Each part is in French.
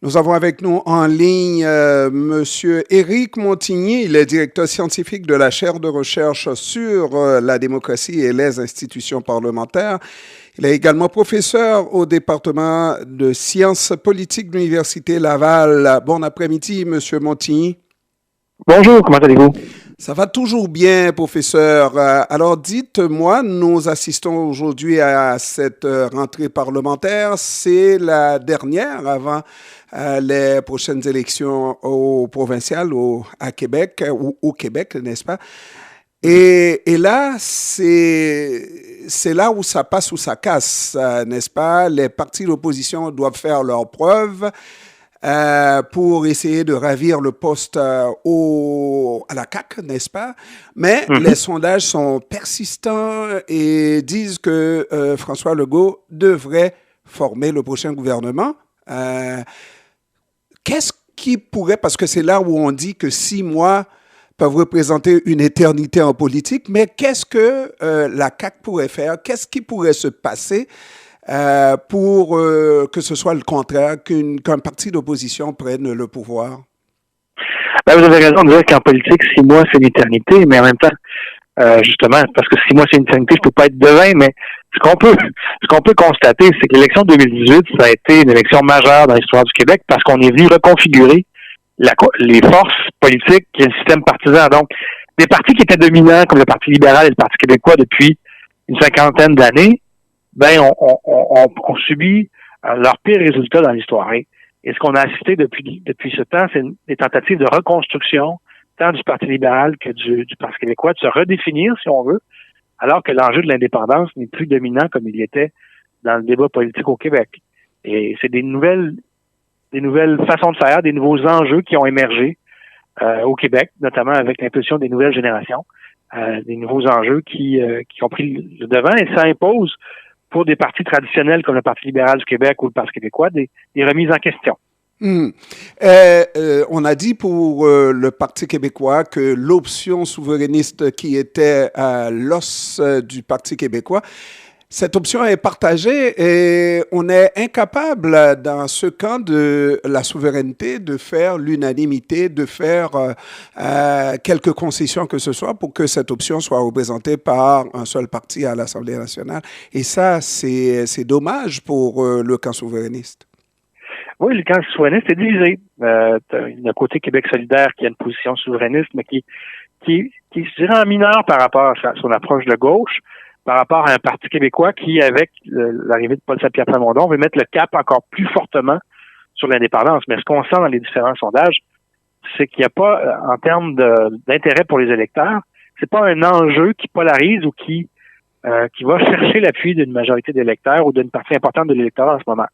Nous avons avec nous en ligne Monsieur Éric Montigny, il est directeur scientifique de la chaire de recherche sur la démocratie et les institutions parlementaires. Il est également professeur au département de sciences politiques de l'Université Laval. Bon après-midi, Monsieur Montigny. Bonjour, comment allez-vous? Ça va toujours bien, professeur. Alors, dites-moi, nous assistons aujourd'hui à cette rentrée parlementaire. C'est la dernière avant les prochaines élections au provincial à Québec, ou au Québec, n'est-ce pas? Et là, c'est là où ça passe ou ça casse, n'est-ce pas? Les partis d'opposition doivent faire leurs preuves pour essayer de ravir le poste à la CAQ, n'est-ce pas? Mais les Mhm. sondages sont persistants et disent que François Legault devrait former le prochain gouvernement. Euh, Qu'est-ce qui pourrait, parce que c'est là où on dit que 6 mois peuvent représenter une éternité en politique, mais qu'est-ce que la CAQ pourrait faire? Qu'est-ce qui pourrait se passer pour que ce soit le contraire, qu'un parti d'opposition prenne le pouvoir? Ben, vous avez raison de dire qu'en politique, 6 mois, c'est une éternité, mais en même temps, justement, parce que 6 mois, c'est une éternité, je peux pas être devin, mais ce qu'on peut constater, c'est que l'élection de 2018, ça a été une élection majeure dans l'histoire du Québec parce qu'on est venu reconfigurer les forces politiques et le système partisan. Donc, des partis qui étaient dominants, comme le Parti libéral et le Parti québécois depuis une cinquantaine d'années, ben, on subit leurs pires résultats dans l'histoire. Et ce qu'on a assisté depuis ce temps, c'est des tentatives de reconstruction, tant du Parti libéral que du Parti québécois, de se redéfinir, si on veut, alors que l'enjeu de l'indépendance n'est plus dominant comme il était dans le débat politique au Québec. Et c'est des nouvelles façons de faire, des nouveaux enjeux qui ont émergé au Québec, notamment avec l'impulsion des nouvelles générations, des nouveaux enjeux qui ont pris le devant, et ça impose pour des partis traditionnels comme le Parti libéral du Québec ou le Parti québécois des remises en question. Hmm. On a dit pour le Parti québécois que l'option souverainiste qui était à l'os du Parti québécois, cette option est partagée et on est incapable dans ce camp de la souveraineté de faire l'unanimité, de faire quelques concessions que ce soit pour que cette option soit représentée par un seul parti à l'Assemblée nationale. Et ça, c'est dommage pour le camp souverainiste. Oui, le camp souverainiste est divisé. D'un côté Québec solidaire qui a une position souverainiste, mais qui je dirais, en mineur par rapport à son approche de gauche, par rapport à un Parti québécois qui, avec l'arrivée de Paul Saint-Pierre Plamondon, veut mettre le cap encore plus fortement sur l'indépendance. Mais ce qu'on sent dans les différents sondages, c'est qu'il n'y a pas, en termes d'intérêt pour les électeurs, c'est pas un enjeu qui polarise ou qui va chercher l'appui d'une majorité d'électeurs ou d'une partie importante de l'électorat en ce moment.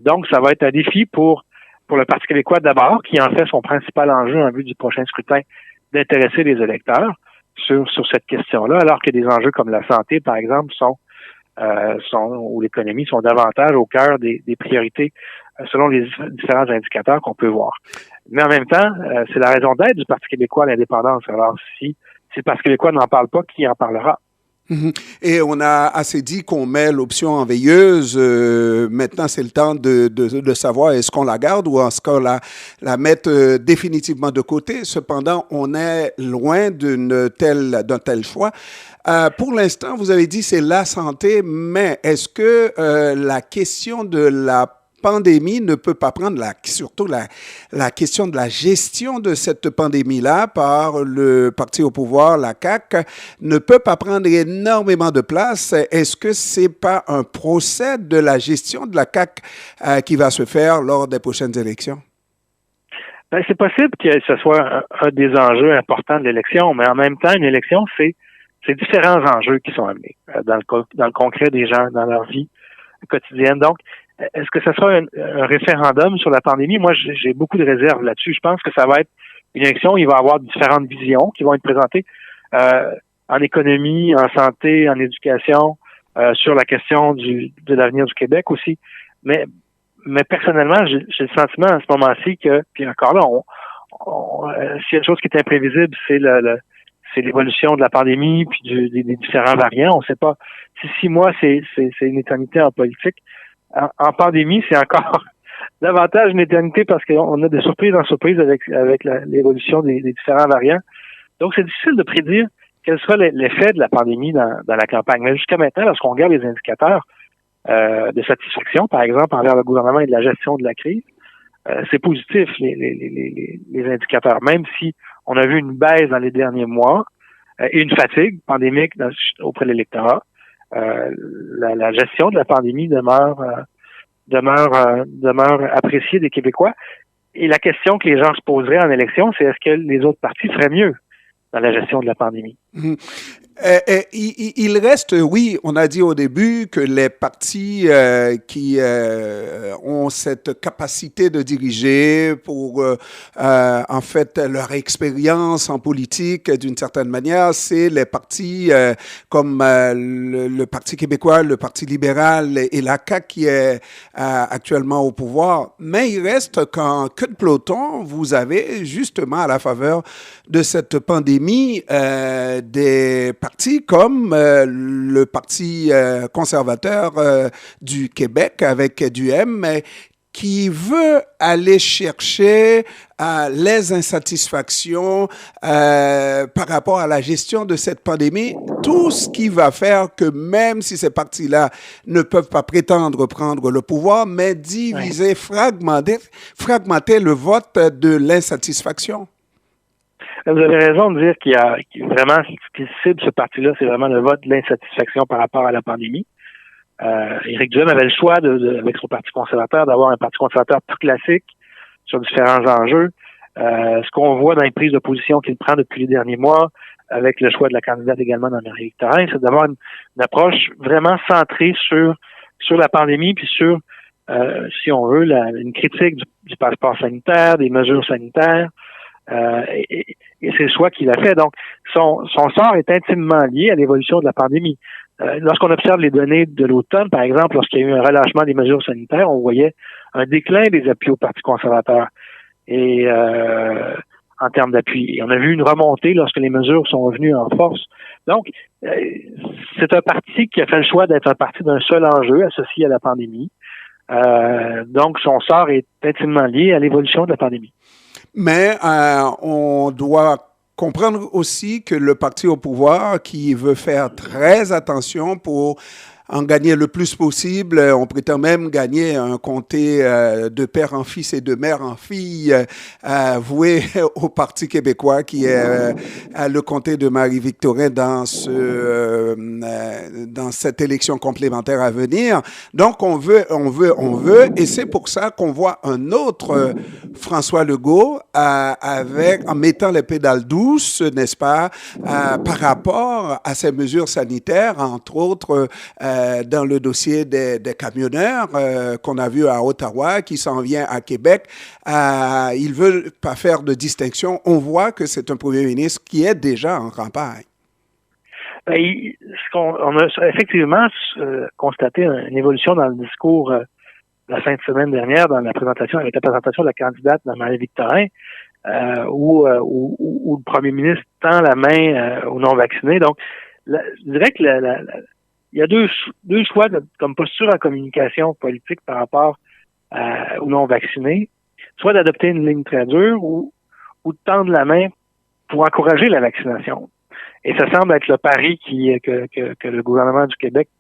Donc, ça va être un défi pour le Parti québécois d'abord, qui en fait son principal enjeu en vue du prochain scrutin, d'intéresser les électeurs sur cette question-là, alors que des enjeux comme la santé, par exemple, ou l'économie sont davantage au cœur des priorités selon les différents indicateurs qu'on peut voir. Mais en même temps, c'est la raison d'être du Parti québécois à l'indépendance. Alors, si le Parti québécois n'en parle pas, qui en parlera? Et on a assez dit qu'on met l'option en veilleuse. Maintenant, c'est le temps de savoir est-ce qu'on la garde ou est-ce qu'on la mette définitivement de côté. Cependant, on est loin d'un tel choix. Pour l'instant, vous avez dit c'est la santé, mais est-ce que la question de la pandémie ne peut pas prendre surtout la question de la gestion de cette pandémie-là par le parti au pouvoir, la CAQ, ne peut pas prendre énormément de place. Est-ce que c'est pas un procès de la gestion de la CAQ qui va se faire lors des prochaines élections? Ben, c'est possible que ce soit un des enjeux importants de l'élection, mais en même temps, une élection, c'est différents enjeux qui sont amenés dans le concret des gens, dans leur vie quotidienne. Donc, est-ce que ce sera un référendum sur la pandémie? Moi, j'ai beaucoup de réserves là-dessus. Je pense que ça va être une élection où il va y avoir différentes visions qui vont être présentées en économie, en santé, en éducation, sur la question de l'avenir du Québec aussi. Mais personnellement, j'ai le sentiment à ce moment-ci que, puis encore là, s'il y a une chose qui est imprévisible, c'est l'évolution de la pandémie puis des différents variants. On ne sait pas si 6 mois c'est une éternité en politique. En pandémie, c'est encore davantage une éternité parce qu'on a des surprises en surprise avec l'évolution des différents variants. Donc, c'est difficile de prédire quel sera l'effet de la pandémie dans la campagne. Mais jusqu'à maintenant, lorsqu'on regarde les indicateurs de satisfaction, par exemple, envers le gouvernement et de la gestion de la crise, c'est positif, les indicateurs, même si on a vu une baisse dans les derniers mois et une fatigue pandémique auprès de l'électorat. La gestion de la pandémie demeure appréciée des Québécois. Et la question que les gens se poseraient en élection, c'est est-ce que les autres partis feraient mieux dans la gestion de la pandémie? Il reste, oui, on a dit au début que les partis qui ont cette capacité de diriger pour, en fait, leur expérience en politique, d'une certaine manière, c'est les partis comme le Parti québécois, le Parti libéral et la CAQ qui est actuellement au pouvoir. Mais il reste qu'en queue de peloton, vous avez justement à la faveur de cette pandémie des partis comme le Parti conservateur du Québec avec du M qui veut aller chercher les insatisfactions par rapport à la gestion de cette pandémie, tout ce qui va faire que même si ces partis-là ne peuvent pas prétendre prendre le pouvoir, mais diviser, fragmenter le vote de l'insatisfaction. Vous avez raison de dire qu'il y a vraiment, ce qui cible ce parti-là, c'est vraiment le vote de l'insatisfaction par rapport à la pandémie. Éric Duhem avait le choix, avec son Parti conservateur, d'avoir un Parti conservateur plus classique sur différents enjeux. Ce qu'on voit dans les prises de position qu'il prend depuis les derniers mois, avec le choix de la candidate également dans Marie-Victorin, c'est d'avoir une approche vraiment centrée sur la pandémie, puis sur, si on veut, une critique du passeport sanitaire, des mesures sanitaires. Et c'est le choix qu'il a fait. Donc, son sort est intimement lié à l'évolution de la pandémie. Lorsqu'on observe les données de l'automne, par exemple, lorsqu'il y a eu un relâchement des mesures sanitaires, on voyait un déclin des appuis au Parti conservateur et en termes d'appui. Et on a vu une remontée lorsque les mesures sont revenues en force. Donc, c'est un parti qui a fait le choix d'être un parti d'un seul enjeu associé à la pandémie. Donc, son sort est intimement lié à l'évolution de la pandémie. Mais on doit comprendre aussi que le parti au pouvoir qui veut faire très attention pour en gagner le plus possible, on prétend même gagner un comté de père en fils et de mère en fille voué au Parti québécois qui est le comté de Marie-Victorin dans cette élection complémentaire à venir. Donc on veut, et c'est pour ça qu'on voit un autre François Legault en mettant les pédales douces, n'est-ce pas, par rapport à ces mesures sanitaires, entre autres dans le dossier des camionneurs qu'on a vu à Ottawa, qui s'en vient à Québec. Il ne veut pas faire de distinction. On voit que c'est un premier ministre qui est déjà en campagne. On a effectivement constaté une évolution dans le discours la fin de semaine dernière, avec la présentation de la candidate de Marie-Victorin, où le premier ministre tend la main aux non-vaccinés. Donc, je dirais que il y a deux choix comme posture en communication politique par rapport aux non-vaccinés. Soit d'adopter une ligne très dure ou de tendre la main pour encourager la vaccination. Et ça semble être le pari que le gouvernement du Québec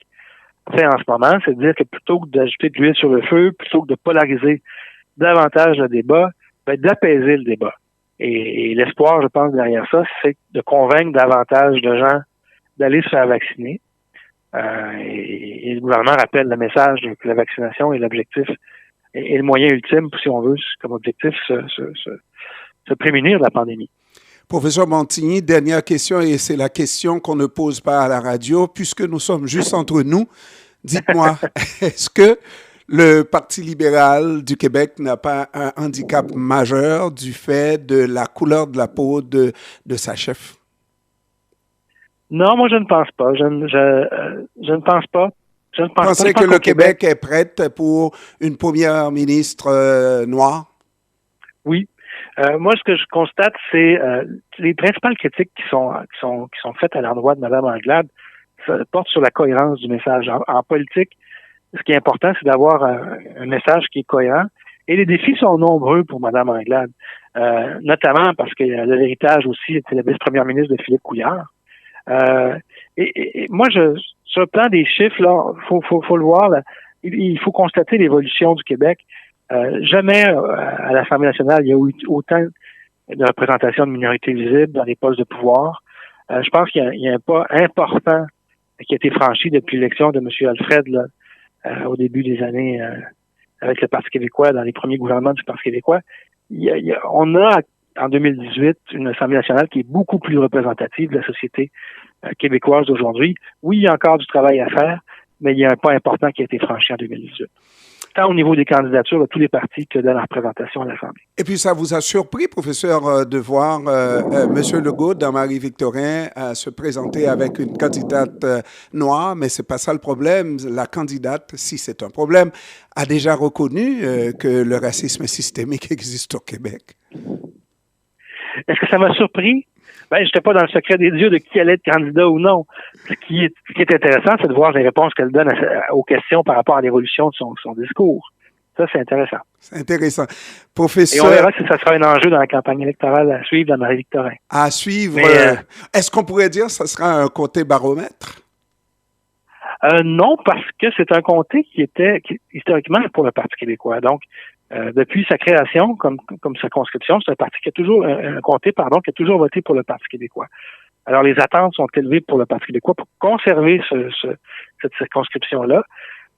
fait en ce moment, c'est de dire que plutôt que d'ajouter de l'huile sur le feu, plutôt que de polariser davantage le débat, d'apaiser le débat. Et l'espoir, je pense, derrière ça, c'est de convaincre davantage de gens d'aller se faire vacciner. Et le gouvernement rappelle le message que la vaccination est l'objectif et le moyen ultime, si on veut, comme objectif, se prémunir de la pandémie. Professeur Montigny, dernière question, et c'est la question qu'on ne pose pas à la radio, puisque nous sommes juste entre nous. Dites-moi, est-ce que le Parti libéral du Québec n'a pas un handicap majeur du fait de la couleur de la peau de sa chef? Non, moi je ne pense pas. Je ne pense pas. Pensez que le Québec est prêt pour une première ministre noire? Oui. Moi, ce que je constate, c'est les principales critiques qui sont faites à l'endroit de Mme Anglade portent sur la cohérence du message. En politique, ce qui est important, c'est d'avoir un message qui est cohérent Et les défis sont nombreux pour Mme Anglade, notamment parce que l'héritage aussi était la vice-première ministre de Philippe Couillard. Et moi, sur le plan des chiffres, là, faut le voir, là, il faut constater l'évolution du Québec. Jamais à l'Assemblée nationale, il y a eu autant de représentation de minorités visibles dans les postes de pouvoir. Je pense qu'il y a un pas important qui a été franchi depuis l'élection de M. Alfred là, au début des années avec le Parti québécois, dans les premiers gouvernements du Parti québécois. On a en 2018 une Assemblée nationale qui est beaucoup plus représentative de la société québécoise d'aujourd'hui. Oui, il y a encore du travail à faire, mais il y a un pas important qui a été franchi en 2018. Tant au niveau des candidatures de tous les partis que de la représentation à l'Assemblée. Et puis, ça vous a surpris, professeur, de voir M. Legault, dans Marie-Victorin, se présenter avec une candidate noire, mais c'est pas ça le problème. La candidate, si c'est un problème, a déjà reconnu que le racisme systémique existe au Québec. Est-ce que ça m'a surpris? Ben, j'étais pas dans le secret des dieux de qui allait être candidat ou non. Ce qui est intéressant, c'est de voir les réponses qu'elle donne aux questions par rapport à l'évolution de son discours. Ça, c'est intéressant. C'est intéressant. Professeur... Et on verra si ça sera un enjeu dans la campagne électorale à suivre dans Marie-Victorin. À suivre. Est-ce qu'on pourrait dire que ce sera un comté baromètre? Non, parce que c'est un comté qui historiquement pour le Parti québécois. Donc, depuis sa création comme circonscription, c'est un parti qui a toujours un comté, qui a toujours voté pour le Parti québécois. Alors, les attentes sont élevées pour le Parti québécois pour conserver cette circonscription-là.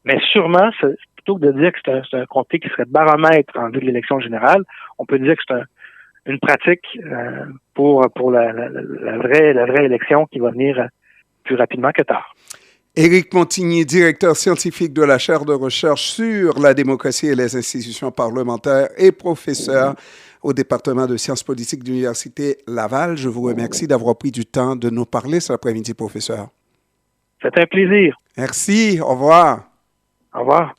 Mais sûrement, plutôt que de dire que c'est un comté qui serait baromètre en vue de l'élection générale, on peut dire que c'est une pratique pour la vraie élection qui va venir plus rapidement que tard. Éric Montigny, directeur scientifique de la chaire de recherche sur la démocratie et les institutions parlementaires et professeur au département de sciences politiques de l'Université Laval. Je vous remercie d'avoir pris du temps de nous parler cet après-midi, professeur. C'est un plaisir. Merci. Au revoir. Au revoir.